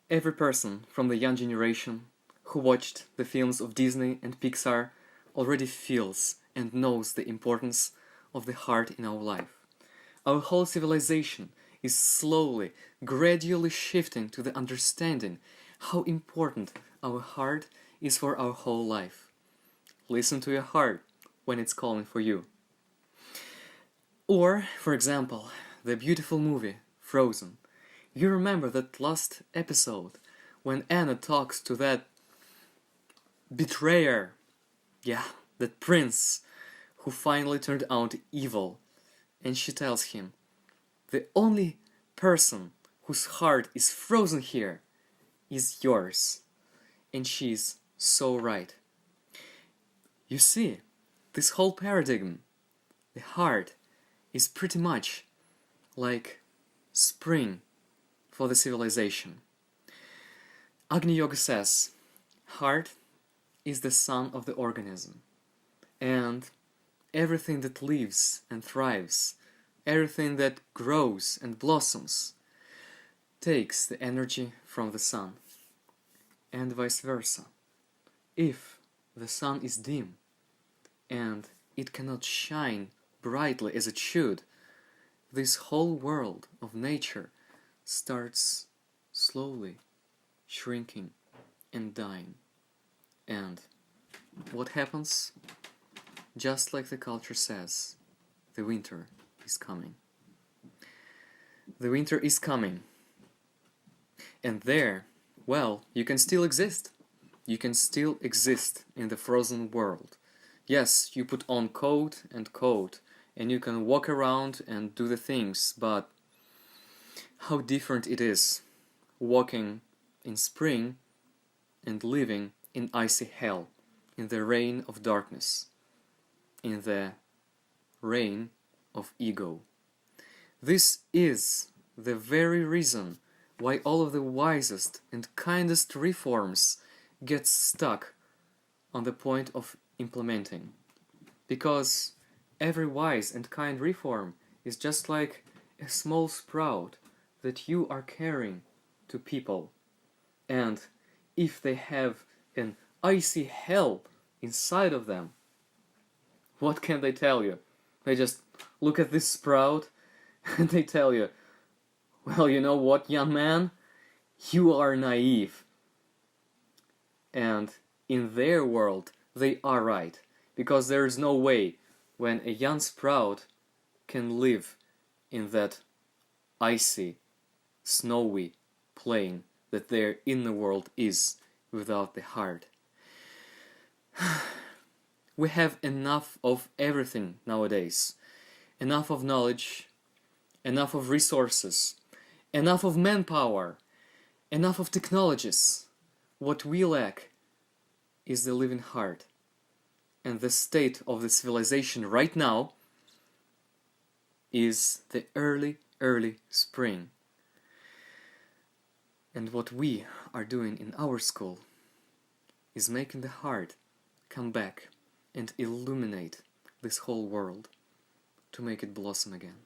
Every person from the young generation who watched the films of Disney and Pixar already feels and knows the importance of the heart in our life. Our whole civilization is slowly, gradually shifting to the understanding how important our heart is for our whole life. Listen to your heart when it's calling for you. Or, for example, the beautiful movie Frozen. You remember that last episode when Anna talks to that betrayer, that prince who finally turned out evil, and she tells him, the only person whose heart is frozen here is yours. And she's so right. You see, this whole paradigm, the heart, is pretty much like spring for the civilization. Agni Yoga says, heart is the sun of the organism, and everything that lives and thrives, everything that grows and blossoms, takes the energy from the sun, and vice versa. If the sun is dim and it cannot shine brightly as it should, this whole world of nature starts slowly shrinking and dying. And what happens? Just like the culture says, the winter is coming. The winter is coming. And there, well, you can still exist. You can still exist in the frozen world. Yes, you put on coat, and you can walk around and do the things, but how different it is walking in spring and living in icy hell, in the rain of darkness, in the rain of ego. This is the very reason why all of the wisest and kindest reforms get stuck on the point of implementing. Because every wise and kind reform is just like a small sprout that you are carrying to people. And if they have an icy hell inside of them, what can they tell you? They just look at this sprout and they tell you, well, you know what, young man? You are naive. And in their world, they are right. Because there is no way when a young sprout can live in that icy, snowy plain that their inner world is without the heart. We have enough of everything nowadays. Enough of knowledge, enough of resources, enough of manpower, enough of technologies. What we lack is the living heart. And the state of the civilization right now is the early spring. And what we are doing in our school is making the heart come back and illuminate this whole world to make it blossom again.